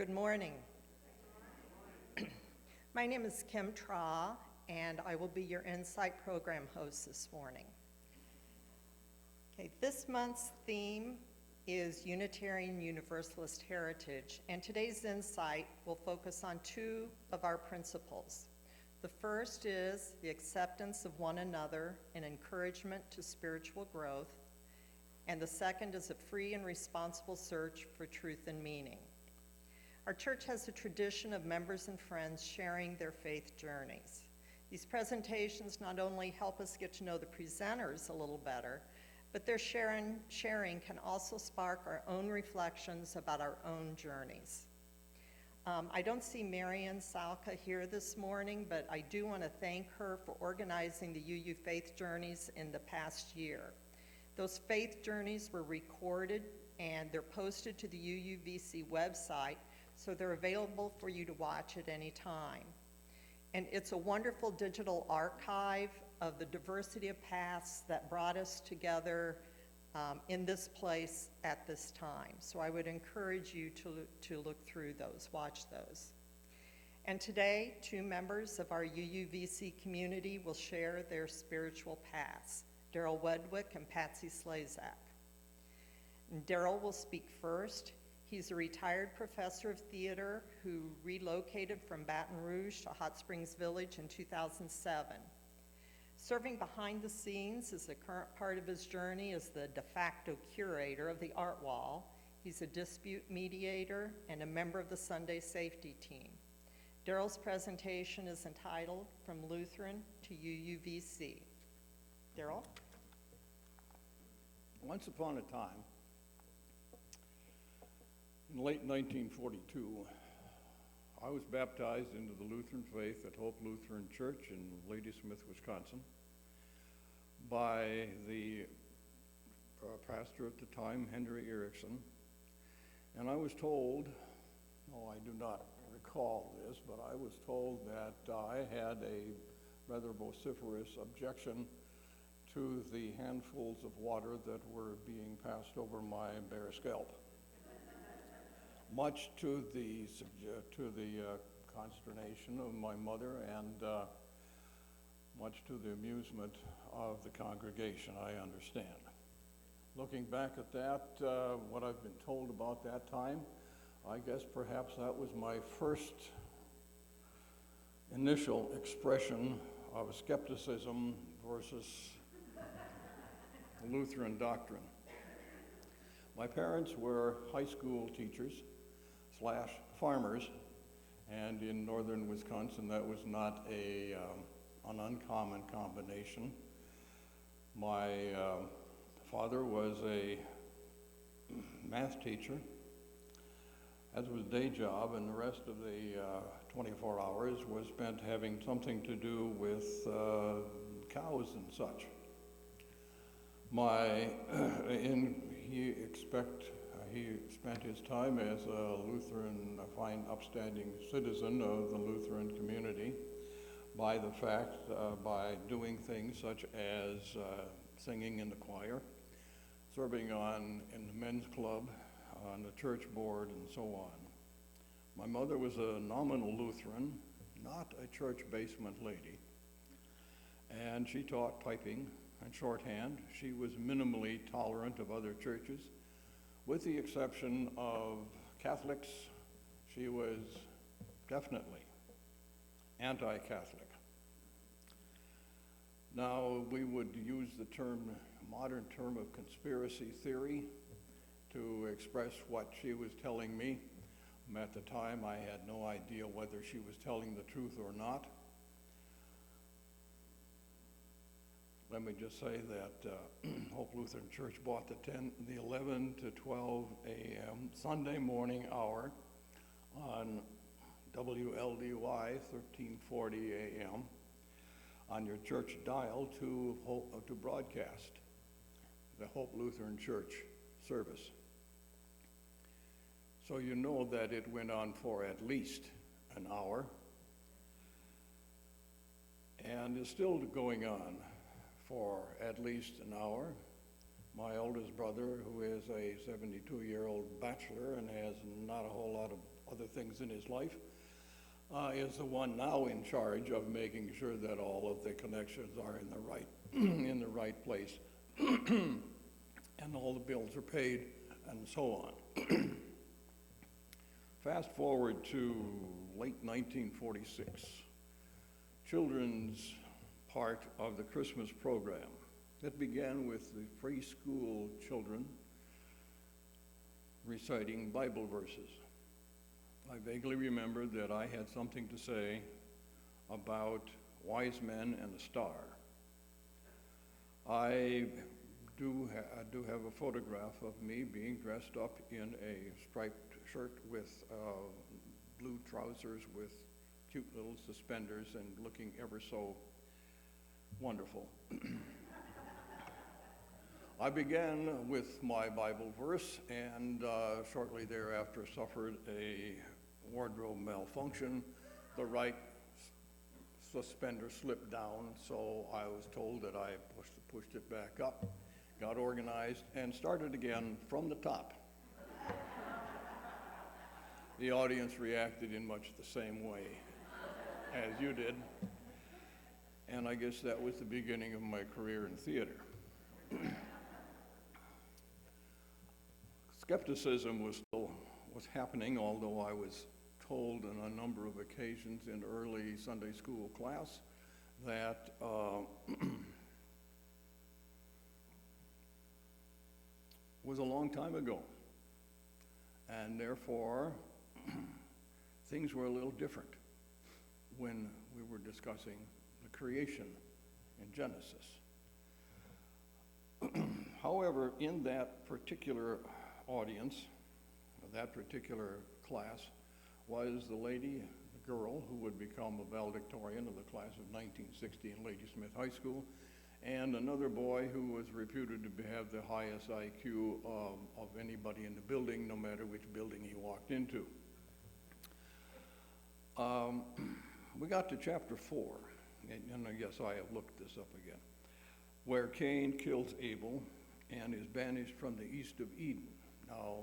Good morning. My name is Kim Tra, and I will be your Insight Program host this morning. Okay, this month's theme is Unitarian Universalist Heritage, and today's Insight will focus on two of our principles. The first is the acceptance of one another and encouragement to spiritual growth, and the second is a free and responsible search for truth and meaning. Our church has a tradition of members and friends sharing their faith journeys. These presentations not only help us get to know the presenters a little better, but their sharing can also spark our own reflections about our own journeys. I don't see Marian Salka here this morning, but I do want to thank her for organizing the UU Faith Journeys in the past year. Those faith journeys were recorded and they're posted to the UUVC website, so they're available for you to watch at any time. And it's a wonderful digital archive of the diversity of paths that brought us together in this place at this time. So I would encourage you to look through those, watch those. And today, two members of our UUVC community will share their spiritual paths, Daryl Wedwick and Patsy Slezak. And Daryl will speak first. He's a retired professor of theater who relocated from Baton Rouge to Hot Springs Village in 2007. Serving behind the scenes as the current part of his journey as the de facto curator of the art wall. He's a dispute mediator and a member of the Sunday safety team. Daryl's presentation is entitled From Lutheran to UUVC. Daryl? Once upon a time, in late 1942, I was baptized into the Lutheran faith at Hope Lutheran Church in Ladysmith, Wisconsin, by the pastor at the time, Henry Erickson. And I was told, I do not recall this, but I was told that I had a rather vociferous objection to the handfuls of water that were being passed over my bare scalp. Much to the consternation of my mother and much to the amusement of the congregation, I understand. Looking back at that, what I've been told about that time, I guess perhaps that was my first initial expression of skepticism versus Lutheran doctrine. My parents were high school teachers / farmers, and in northern Wisconsin that was not an uncommon combination. My father was a math teacher, as was day job, and the rest of the 24 hours was spent having something to do with cows and such. He spent his time as a Lutheran, a fine, upstanding citizen of the Lutheran community by doing things such as singing in the choir, serving in the men's club, on the church board, and so on. My mother was a nominal Lutheran, not a church basement lady, and she taught typing and shorthand. She was minimally tolerant of other churches. With the exception of Catholics, she was definitely anti-Catholic. Now, we would use the modern term of conspiracy theory to express what she was telling me. At the time, I had no idea whether she was telling the truth or not. Let me just say that Hope Lutheran Church bought the 11 to 12 a.m. Sunday morning hour on WLDY 1340 a.m. on your church dial to broadcast the Hope Lutheran Church service. So you know that it went on for at least an hour and is still going on for at least an hour. My oldest brother, who is a 72-year-old bachelor and has not a whole lot of other things in his life, is the one now in charge of making sure that all of the connections are in the right in the right place, and all the bills are paid, and so on. Fast forward to late 1946, children's part of the Christmas program. It began with the preschool children reciting Bible verses. I vaguely remember that I had something to say about wise men and the star. I do have a photograph of me being dressed up in a striped shirt with blue trousers with cute little suspenders and looking ever so wonderful. I began with my Bible verse, and shortly thereafter suffered a wardrobe malfunction. The right suspender slipped down, so I was told that I pushed it back up, got organized, and started again from the top. The audience reacted in much the same way as you did, and I guess that was the beginning of my career in theater. Skepticism was happening, although I was told on a number of occasions in early Sunday school class that was a long time ago, and therefore things were a little different when we were discussing the creation in Genesis. However, in that particular audience, that particular class, was the lady, the girl, who would become a valedictorian of the class of 1960 in Ladysmith High School, and another boy who was reputed to have the highest IQ of anybody in the building, no matter which building he walked into. We got to chapter 4, and I guess I have looked this up again, where Cain kills Abel and is banished from the East of Eden. Now,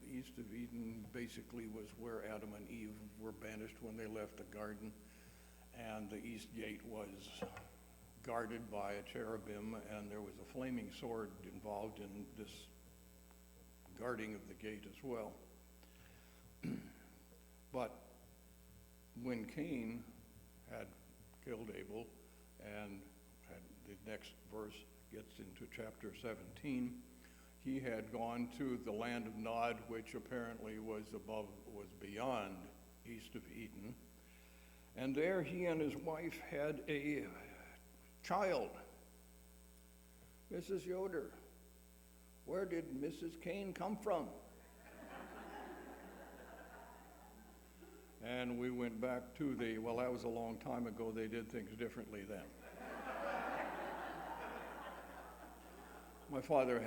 the East of Eden basically was where Adam and Eve were banished when they left the garden, and the east gate was guarded by a cherubim, and there was a flaming sword involved in this guarding of the gate as well. But when Cain had killed Abel, and the next verse gets into chapter 17, he had gone to the land of Nod, which apparently was beyond east of Eden. And there he and his wife had a child. Mrs. Yoder, where did Mrs. Cain come from? And we went back to well, that was a long time ago. They did things differently then. My father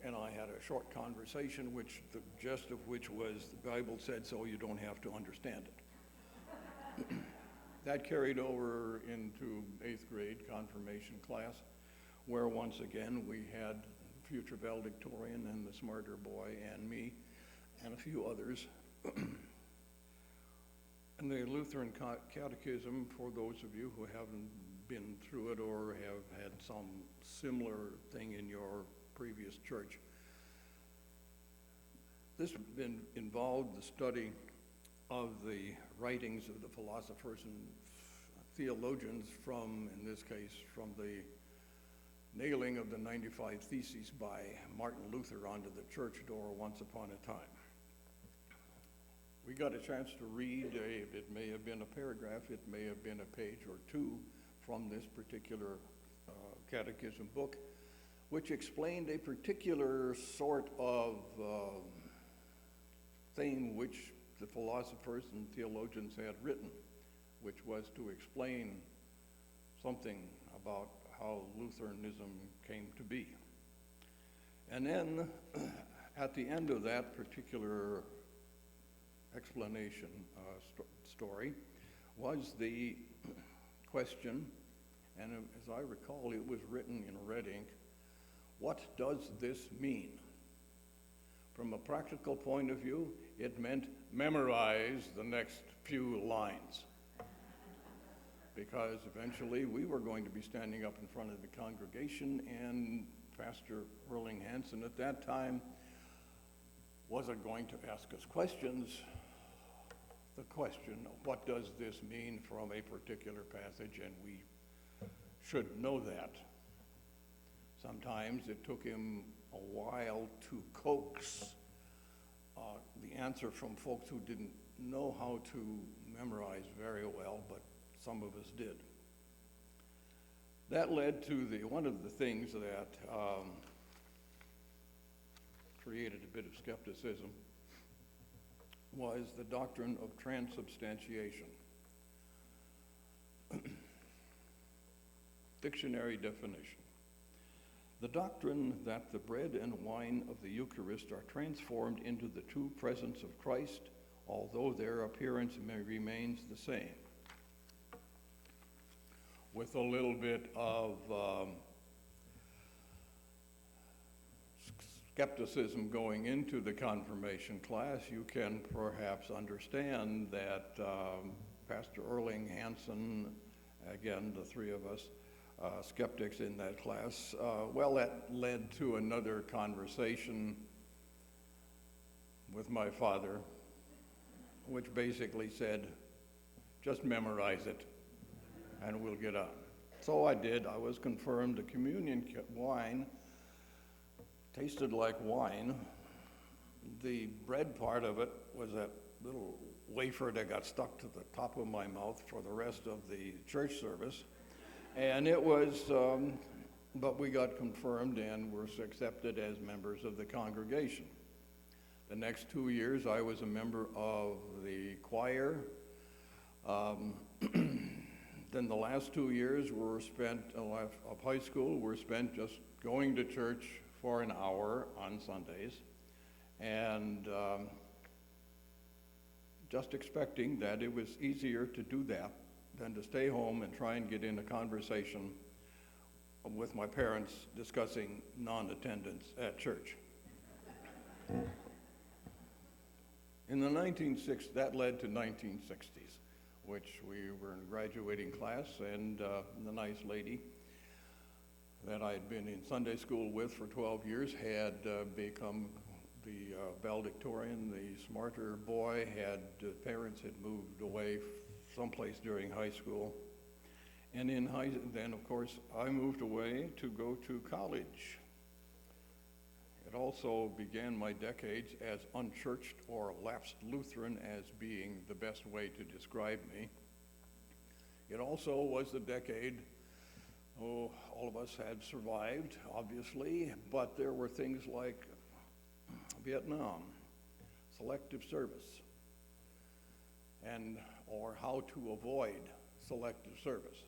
and I had a short conversation, which the gist of which was the Bible said so, you don't have to understand it. That carried over into 8th grade confirmation class, where once again we had future valedictorian and the smarter boy and me and a few others. And the Lutheran Catechism, for those of you who haven't been through it or have had some similar thing in your previous church, this involved the study of the writings of the philosophers and theologians from, in this case, from the nailing of the 95 Theses by Martin Luther onto the church door once upon a time. We got a chance to read, it may have been a paragraph, it may have been a page or two from this particular catechism book, which explained a particular sort of thing which the philosophers and theologians had written, which was to explain something about how Lutheranism came to be. And then at the end of that particular explanation story was the question, and as I recall, it was written in red ink, what does this mean? From a practical point of view, it meant memorize the next few lines. Because eventually we were going to be standing up in front of the congregation, and Pastor Erling Hansen at that time wasn't going to ask us questions. The question, what does this mean from a particular passage, and we should know that. Sometimes it took him a while to coax the answer from folks who didn't know how to memorize very well, but some of us did. That led to one of the things that created a bit of skepticism was the doctrine of transubstantiation. Dictionary definition. The doctrine that the bread and wine of the Eucharist are transformed into the true presence of Christ, although their appearance remains the same. With a little bit of skepticism going into the confirmation class, you can perhaps understand that Pastor Erling Hansen, again, the three of us, skeptics in that class, that led to another conversation with my father, which basically said, just memorize it and we'll get on. So I did. I was confirmed. The communion wine tasted like wine. The bread part of it was that little wafer that got stuck to the top of my mouth for the rest of the church service. And it was, but we got confirmed and were accepted as members of the congregation. The next 2 years, I was a member of the choir. Then the last 2 years were spent of high school were spent just going to church for an hour on Sundays, and just expecting that it was easier to do that than to stay home and try and get in a conversation with my parents discussing non-attendance at church. In the 1960s, that led to 1960s, which we were in graduating class, and the nice lady that I had been in Sunday school with for 12 years had become the valedictorian. The smarter boy parents had moved away someplace during high school. And then of course I moved away to go to college. It also began my decades as unchurched or lapsed Lutheran as being the best way to describe me. It also was the decade, all of us had survived, obviously, but there were things like Vietnam, selective service, or how to avoid selective service.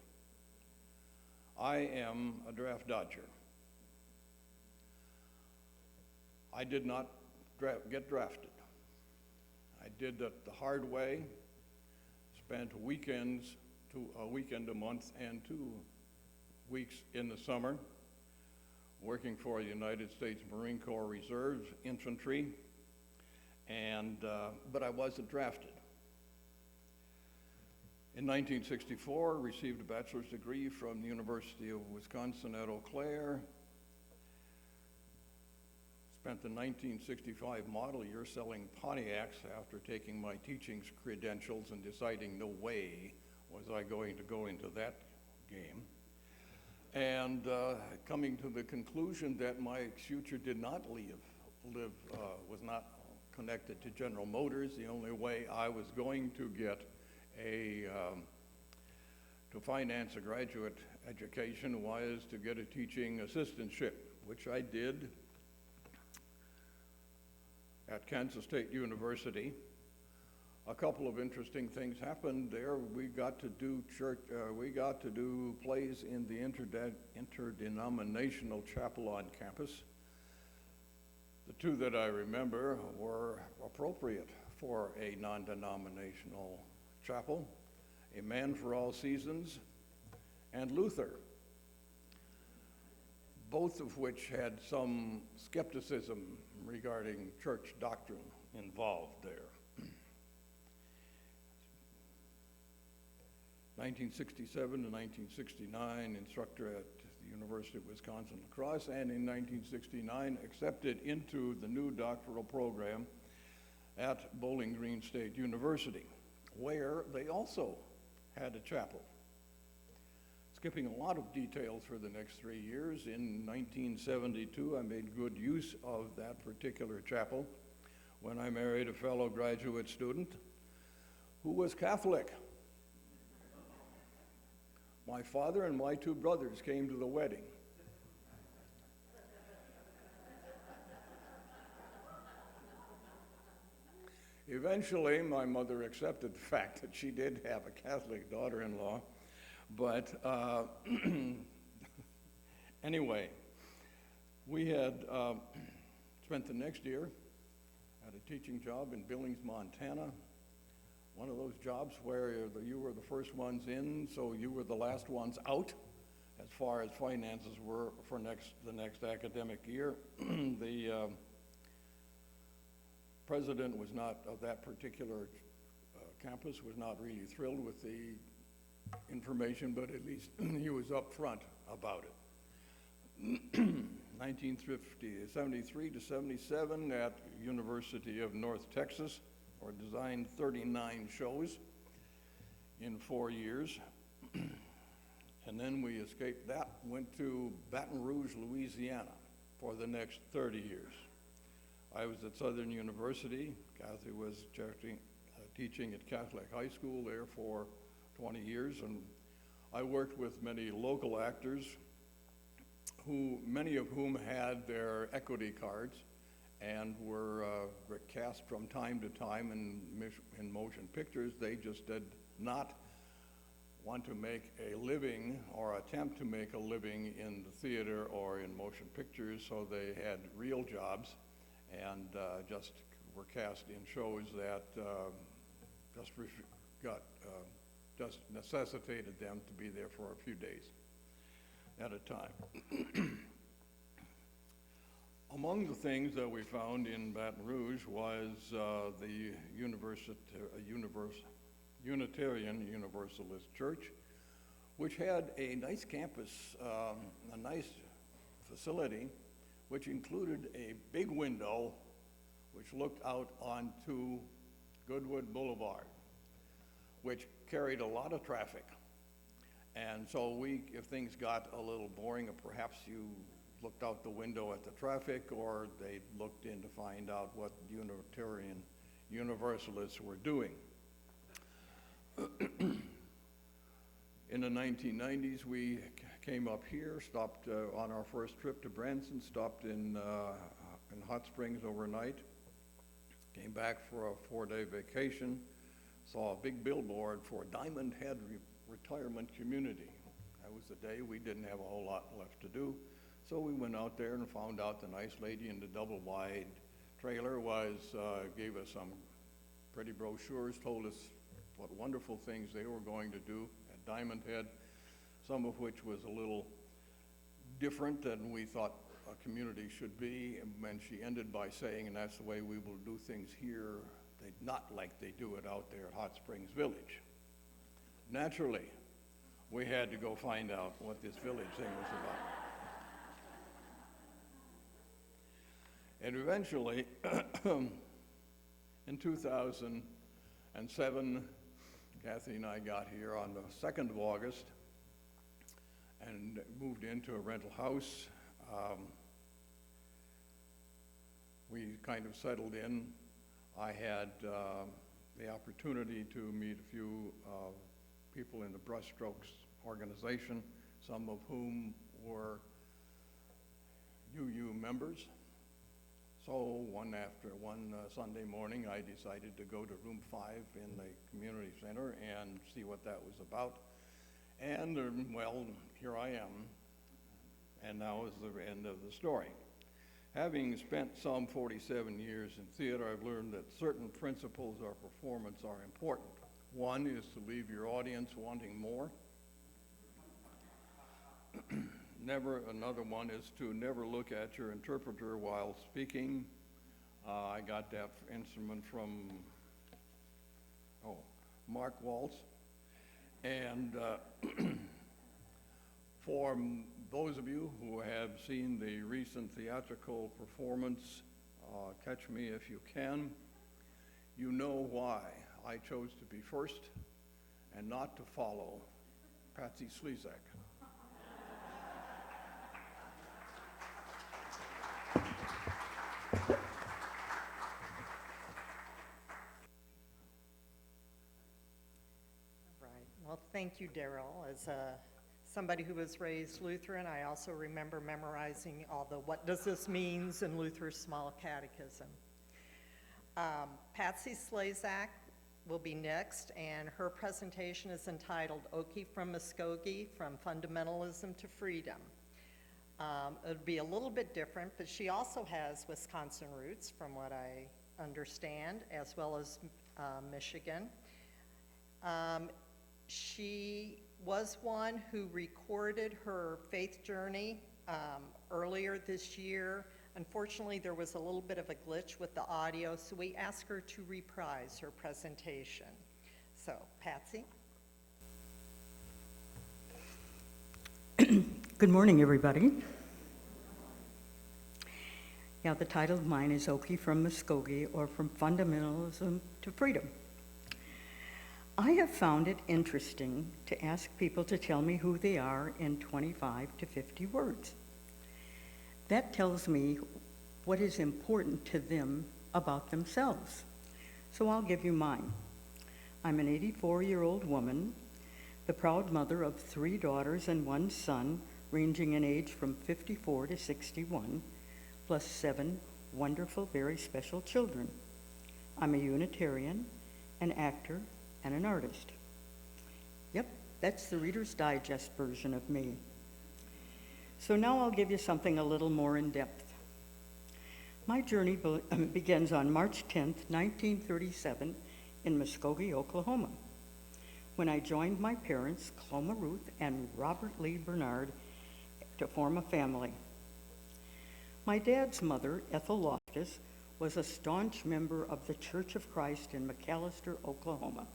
I am a draft dodger. I did not get drafted. I did that the hard way, spent weekends, a weekend a month and 2 weeks in the summer, working for the United States Marine Corps Reserve Infantry, but I wasn't drafted. In 1964, received a bachelor's degree from the University of Wisconsin at Eau Claire. Spent the 1965 model year selling Pontiacs after taking my teaching credentials and deciding no way was I going to go into that game. And coming to the conclusion that my future did not was not connected to General Motors. The only way I was going to get to finance a graduate education was to get a teaching assistantship, which I did at Kansas State University. A couple of interesting things happened there. We got to do plays in the interdenominational chapel on campus. The two that I remember were appropriate for a non-denominational chapel: A Man for All Seasons and Luther, both of which had some skepticism regarding church doctrine involved there. 1967 to 1969, instructor at the University of Wisconsin-La Crosse, and in 1969 accepted into the new doctoral program at Bowling Green State University, where they also had a chapel. Skipping a lot of details for the next 3 years, in 1972 I made good use of that particular chapel when I married a fellow graduate student who was Catholic. My father and my 2 brothers came to the wedding. Eventually, my mother accepted the fact that she did have a Catholic daughter-in-law, but anyway, we had spent the next year at a teaching job in Billings, Montana, one of those jobs where you were the first ones in, so you were the last ones out as far as finances were for the next academic year. The president was not, of that particular campus, was not really thrilled with the information, but at least he was upfront about it. 1973 to 77 at University of North Texas, or designed 39 shows in 4 years. And then we escaped that, went to Baton Rouge, Louisiana for the next 30 years. I was at Southern University. Kathy was teaching at Catholic High School there for 20 years, and I worked with many local actors, many of whom had their equity cards and were cast from time to time in motion pictures. They just did not want to make a living or attempt to make a living in the theater or in motion pictures, so they had real jobs and just were cast in shows that just necessitated them to be there for a few days at a time. Among the things that we found in Baton Rouge was the Unitarian Universalist Church, which had a nice campus, a nice facility, which included a big window which looked out onto Goodwood Boulevard, which carried a lot of traffic. And so if things got a little boring, or perhaps you looked out the window at the traffic, or they looked in to find out what Unitarian Universalists were doing. In the 1990s, we came up here, stopped on our first trip to Branson, stopped in Hot Springs overnight, came back for a 4-day vacation, saw a big billboard for Diamond Head Retirement Community. That was the day we didn't have a whole lot left to do. So we went out there and found out the nice lady in the double-wide trailer gave us some pretty brochures, told us what wonderful things they were going to do at Diamond Head, some of which was a little different than we thought a community should be. And she ended by saying, and that's the way we will do things here, not like they do it out there at Hot Springs Village. Naturally, we had to go find out what this village thing was about. And eventually, in 2007, Kathy and I got here on the 2nd of August and moved into a rental house. We kind of settled in. I had the opportunity to meet a few people in the Brushstrokes organization, some of whom were UU members. So one Sunday morning, I decided to go to room 5 in the community center and see what that was about. And well, here I am. And now is the end of the story. Having spent some 47 years in theater, I've learned that certain principles of performance are important. One is to leave your audience wanting more. Another one is to never look at your interpreter while speaking I got that instrument from, Mark Waltz. And for those of you who have seen the recent theatrical performance, Catch Me If You Can, you know why I chose to be first and not to follow Patsy Slezak. Right. Well, thank you, Daryl. As somebody who was raised Lutheran, I also remember memorizing all the what does this means in Luther's Small Catechism. Patsy Slezak will be next, and her presentation is entitled Okie from Muskogee, From Fundamentalism to Freedom. It'll be a little bit different, but she also has Wisconsin roots, from what I understand, as well as Michigan. She was one who recorded her faith journey earlier this year. Unfortunately, there was a little bit of a glitch with the audio, so we asked her to reprise her presentation. So, Patsy? Good morning, everybody. Yeah, the title of mine is Okie from Muskogee, or From Fundamentalism to Freedom. I have found it interesting to ask people to tell me who they are in 25 to 50 words. That tells me what is important to them about themselves. So I'll give you mine. I'm an 84-year-old woman, the proud mother of 3 daughters and 1 son, ranging in age from 54 to 61, plus 7 wonderful, very special children. I'm a Unitarian, an actor, and an artist. Yep, that's the Reader's Digest version of me. So now I'll give you something a little more in depth. My journey begins on March 10th, 1937, in Muskogee, Oklahoma, when I joined my parents, Cloma Ruth and Robert Lee Bernard, to form a family. My dad's mother, Ethel Loftus, was a staunch member of the Church of Christ in McAllister, Oklahoma.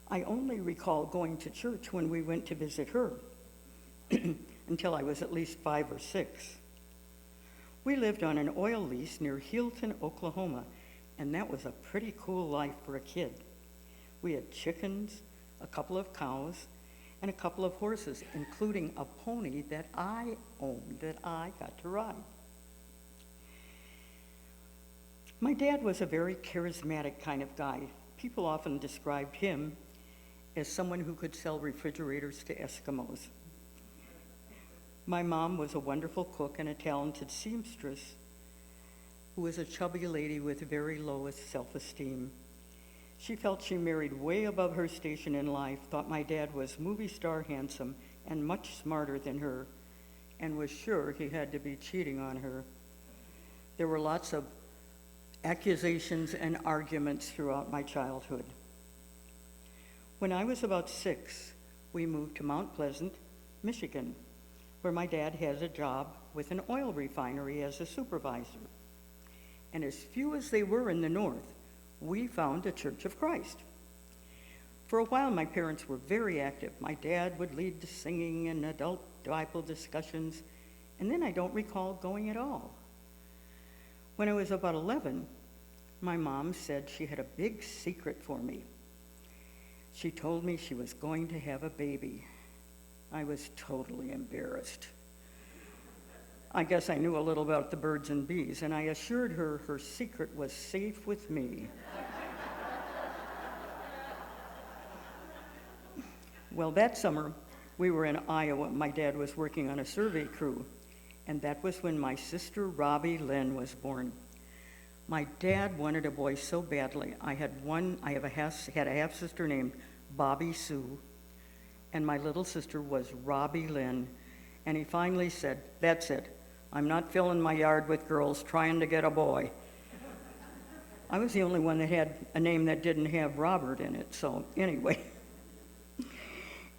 I only recall going to church when we went to visit her, until I was at least 5 or 6. We lived on an oil lease near Hilton, Oklahoma, and that was a pretty cool life for a kid. We had chickens, a couple of cows, and a couple of horses, including a pony that I owned, that I got to ride. My dad was a very charismatic kind of guy. People often described him as someone who could sell refrigerators to Eskimos. My mom was a wonderful cook and a talented seamstress who was a chubby lady with very low self-esteem. She felt she married way above her station in life, thought my dad was movie star handsome and much smarter than her, and was sure he had to be cheating on her. There were lots of accusations and arguments throughout my childhood. When I was about 6, we moved to Mount Pleasant, Michigan, where my dad has a job with an oil refinery as a supervisor. And as few as they were in the north, we found a Church of Christ. For a while, my parents were very active. My dad would lead the singing and adult Bible discussions, and then I don't recall going at all. When I was about 11, my mom said she had a big secret for me. She told me she was going to have a baby. I was totally embarrassed. I guess I knew a little about the birds and bees, and I assured her her secret was safe with me. Well, that summer, we were in Iowa. My dad was working on a survey crew, and that was when my sister Robbie Lynn was born. My dad wanted a boy so badly. I had a half-sister named Bobby Sue, and my little sister was Robbie Lynn, and he finally said, "That's it. I'm not filling my yard with girls trying to get a boy." I was the only one that had a name that didn't have Robert in it, so anyway.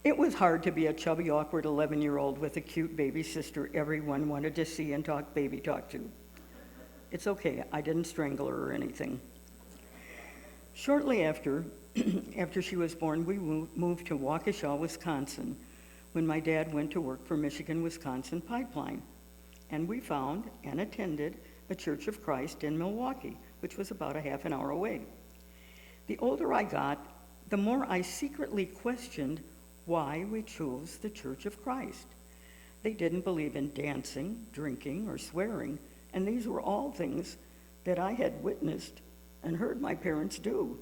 It was hard to be a chubby, awkward 11-year-old with a cute baby sister everyone wanted to see and talk baby talk to. It's okay, I didn't strangle her or anything. Shortly after, after she was born, we moved to Waukesha, Wisconsin, when my dad went to work for Michigan-Wisconsin Pipeline. And we found and attended a Church of Christ in Milwaukee, which was about a half an hour away. The older I got, the more I secretly questioned why we chose the Church of Christ. They didn't believe in dancing, drinking, or swearing, and these were all things that I had witnessed and heard my parents do.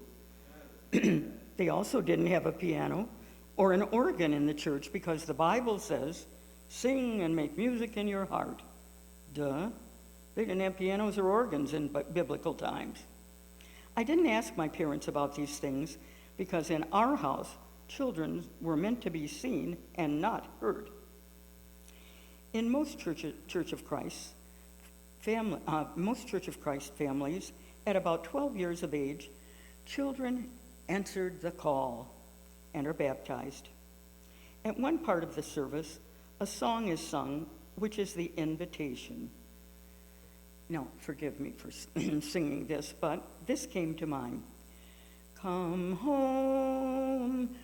They also didn't have a piano or an organ in the church because the Bible says, sing and make music in your heart. Duh. They didn't have pianos or organs in biblical times. I didn't ask my parents about these things because in our house, children were meant to be seen and not heard. In most Church of Christ families, at about 12 years of age, children answered the call and are baptized. At one part of the service, a song is sung, which is the invitation. Now, forgive me for singing this, but this came to mind. Come home,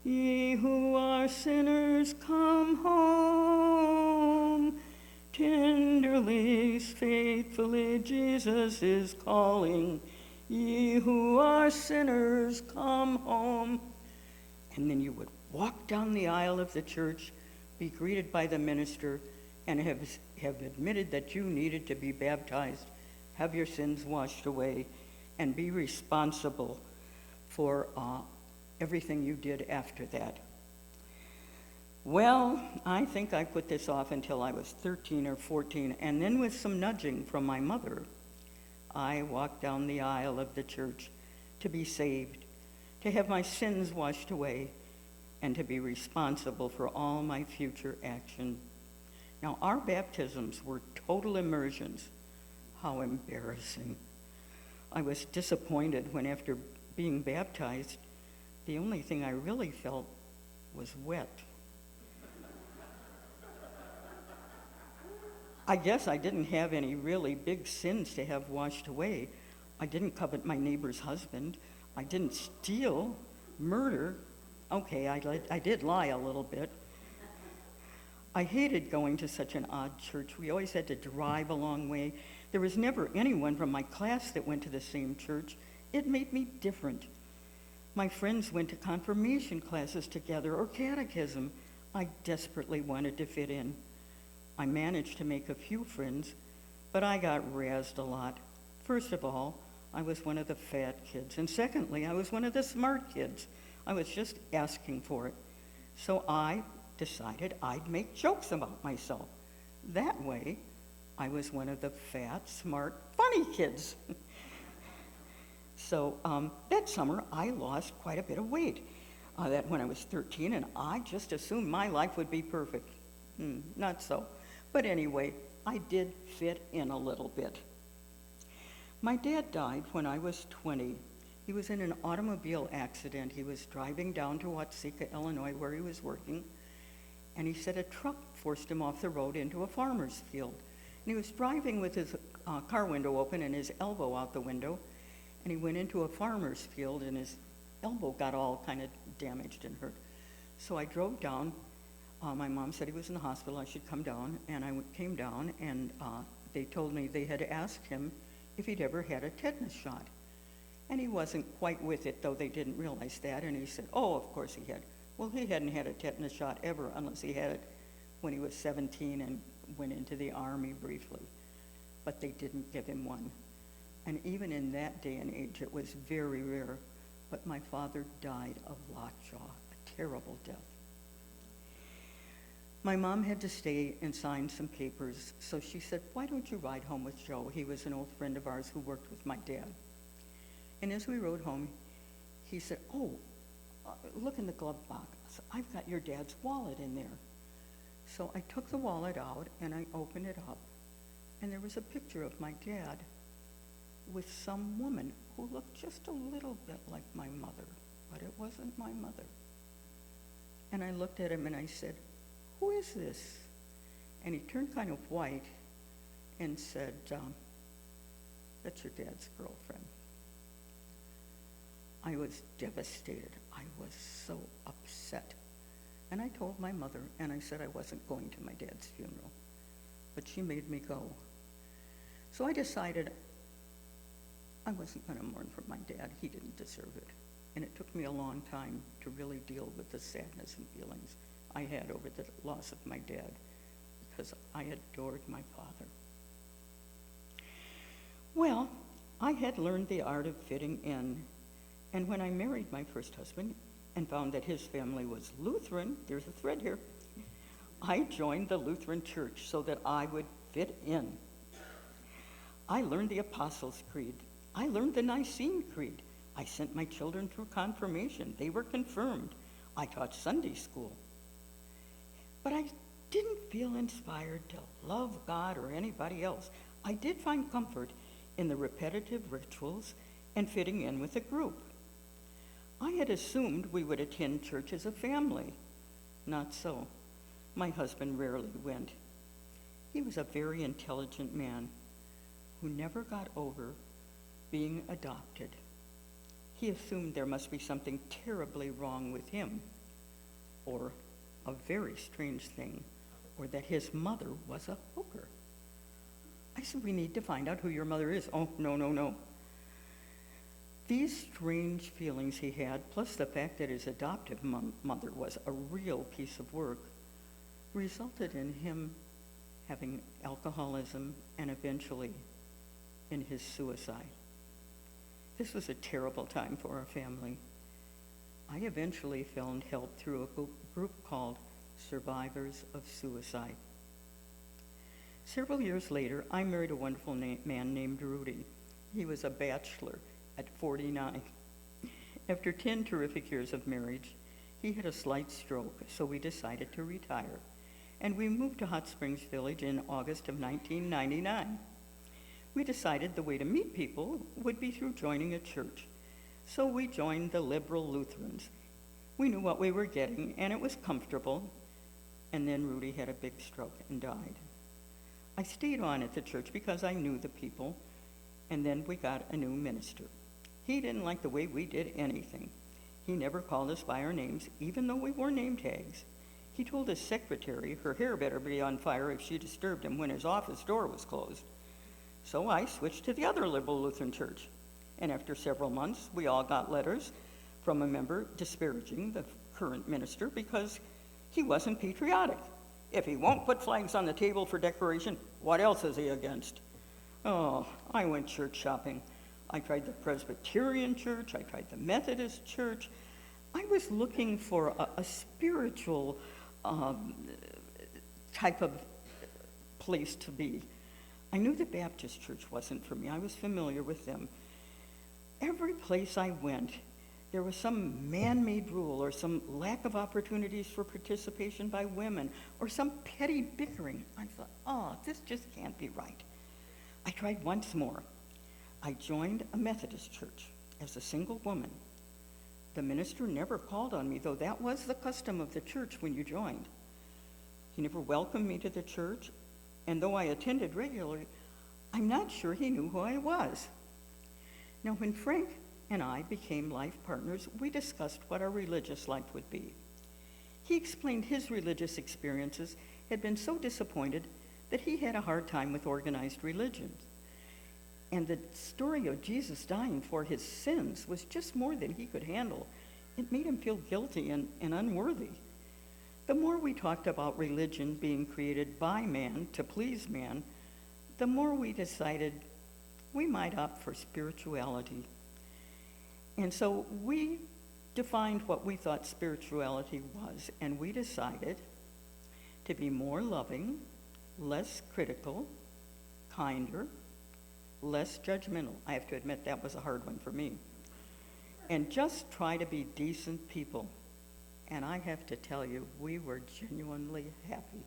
ye who are sinners, come home. Tenderly, faithfully, Jesus is calling. Ye who are sinners, come home. And then you would walk down the aisle of the church, be greeted by the minister, and have admitted that you needed to be baptized, have your sins washed away, and be responsible for everything you did after that. Well, I think I put this off until I was 13 or 14, and then with some nudging from my mother, I walked down the aisle of the church to be saved, to have my sins washed away, and to be responsible for all my future action. Now, our baptisms were total immersions. How embarrassing. I was disappointed when, after being baptized, the only thing I really felt was wet. I guess I didn't have any really big sins to have washed away. I didn't covet my neighbor's husband. I didn't steal, murder. Okay, I did lie a little bit. I hated going to such an odd church. We always had to drive a long way. There was never anyone from my class that went to the same church. It made me different. My friends went to confirmation classes together or catechism. I desperately wanted to fit in. I managed to make a few friends, but I got razzed a lot. First of all, I was one of the fat kids, and secondly, I was one of the smart kids. I was just asking for it. So I decided I'd make jokes about myself. That way, I was one of the fat, smart, funny kids. So that summer, I lost quite a bit of weight. That when I was 13, and I just assumed my life would be perfect. Not so. But anyway, I did fit in a little bit. My dad died when I was 20. He was in an automobile accident. He was driving down to Watsika, Illinois, where he was working, and he said a truck forced him off the road into a farmer's field. And he was driving with his car window open and his elbow out the window, and he went into a farmer's field, and his elbow got all kind of damaged and hurt. So I drove down. My mom said he was in the hospital. I should come down, and I came down, and they told me they had asked him if he'd ever had a tetanus shot. And he wasn't quite with it, though they didn't realize that, and he said, oh, of course he had. Well, he hadn't had a tetanus shot ever unless he had it when he was 17 and went into the Army briefly. But they didn't give him one. And even in that day and age, it was very rare. But my father died of lockjaw, a terrible death. My mom had to stay and sign some papers, so she said, why don't you ride home with Joe? He was an old friend of ours who worked with my dad. And as we rode home, he said, oh, look in the glove box. I've got your dad's wallet in there. So I took the wallet out and I opened it up, and there was a picture of my dad with some woman who looked just a little bit like my mother, but it wasn't my mother. And I looked at him and I said, who is this? And he turned kind of white and said, "That's your dad's girlfriend." I was devastated. I was so upset. And I told my mother, and I said I wasn't going to my dad's funeral, but she made me go. So I decided I wasn't going to mourn for my dad. He didn't deserve it. And it took me a long time to really deal with the sadness and feelings I had over the loss of my dad, because I adored my father. Well, I had learned the art of fitting in, and when I married my first husband and found that his family was Lutheran, there's a thread here, I joined the Lutheran Church so that I would fit in. I learned the Apostles' Creed. I learned the Nicene Creed. I sent my children through confirmation. They were confirmed. I taught Sunday school. But I didn't feel inspired to love God or anybody else. I did find comfort in the repetitive rituals and fitting in with a group. I had assumed we would attend church as a family. Not so. My husband rarely went. He was a very intelligent man who never got over being adopted. He assumed there must be something terribly wrong with him, or a very strange thing, or that his mother was a hooker. I said, "We need to find out who your mother is." "Oh, no. These strange feelings he had, plus the fact that his adoptive mother was a real piece of work, resulted in him having alcoholism and eventually in his suicide. This was a terrible time for our family. I eventually found help through a group called Survivors of Suicide. Several years later, I married a wonderful man named Rudy. He was a bachelor at 49. After 10 terrific years of marriage, he had a slight stroke, so we decided to retire. And we moved to Hot Springs Village in August of 1999. We decided the way to meet people would be through joining a church. So we joined the liberal Lutherans. We knew what we were getting, and it was comfortable. And then Rudy had a big stroke and died. I stayed on at the church because I knew the people, and then we got a new minister. He didn't like the way we did anything. He never called us by our names, even though we wore name tags. He told his secretary her hair better be on fire if she disturbed him when his office door was closed. So I switched to the other liberal Lutheran church. And after several months, we all got letters from a member disparaging the current minister because he wasn't patriotic. If he won't put flags on the table for decoration, what else is he against? Oh, I went church shopping. I tried the Presbyterian church. I tried the Methodist church. I was looking for a spiritual type of place to be. I knew the Baptist church wasn't for me. I was familiar with them. Every place I went, there was some man-made rule or some lack of opportunities for participation by women or some petty bickering. I thought, oh, this just can't be right. I tried once more. I joined a Methodist church as a single woman. The minister never called on me, though that was the custom of the church when you joined. He never welcomed me to the church, and though I attended regularly, I'm not sure he knew who I was. Now, when Frank and I became life partners, we discussed what our religious life would be. He explained his religious experiences had been so disappointed that he had a hard time with organized religion. And the story of Jesus dying for his sins was just more than he could handle. It made him feel guilty and unworthy. The more we talked about religion being created by man to please man, the more we decided we might opt for spirituality. And so we defined what we thought spirituality was, and we decided to be more loving, less critical, kinder, less judgmental. I have to admit that was a hard one for me. And just try to be decent people. And I have to tell you, we were genuinely happy.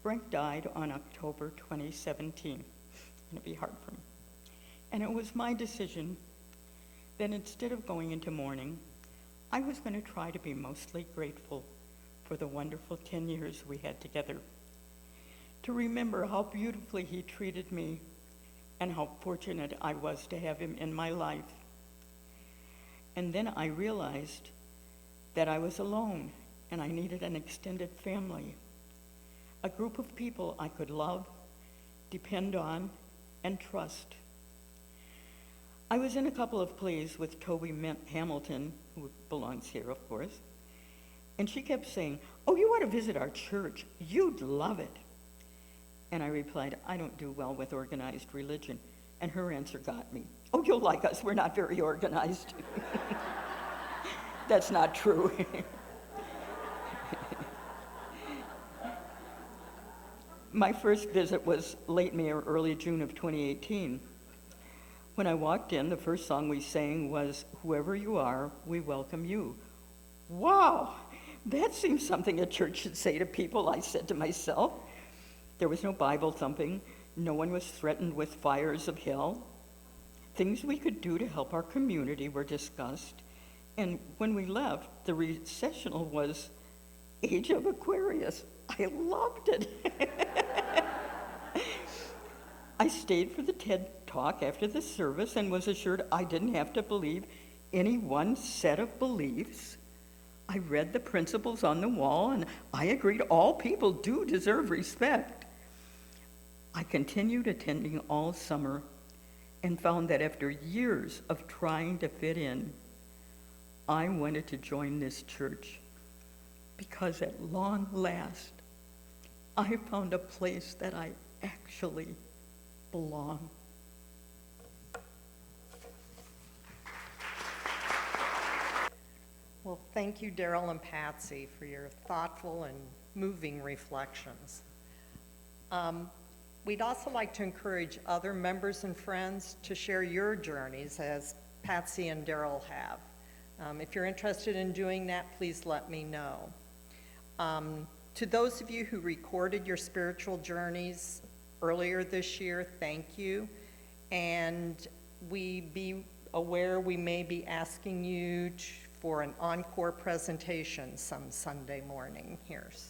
Frank died on October 2017. It'll be hard for me. And it was my decision that instead of going into mourning, I was going to try to be mostly grateful for the wonderful 10 years we had together. to remember how beautifully he treated me and how fortunate I was to have him in my life. And then I realized that I was alone and I needed an extended family, a group of people I could love, depend on, and trust. I was in a couple of plays with Toby Hamilton, who belongs here, of course, and she kept saying, "Oh, you ought to visit our church. You'd love it." And I replied, "I don't do well with organized religion." And her answer got me, "Oh, you'll like us. We're not very organized." That's not true. My first visit was late May or early June of 2018. When I walked in, the first song we sang was, "Whoever you are, we welcome you." Wow, that seems something a church should say to people, I said to myself. There was no Bible thumping. No one was threatened with fires of hell. Things we could do to help our community were discussed. And when we left, the recessional was Age of Aquarius. I loved it. I stayed for the TED Talk after the service and was assured I didn't have to believe any one set of beliefs. I read the principles on the wall, and I agreed all people do deserve respect. I continued attending all summer and found that after years of trying to fit in, I wanted to join this church because at long last, I found a place that I actually belong. Well, thank you, Daryl and Patsy, for your thoughtful and moving reflections. We'd also like to encourage other members and friends to share your journeys as Patsy and Daryl have. If you're interested in doing that, please let me know. To those of you who recorded your spiritual journeys earlier this year, thank you. And be aware we may be asking you for an encore presentation some Sunday morning here.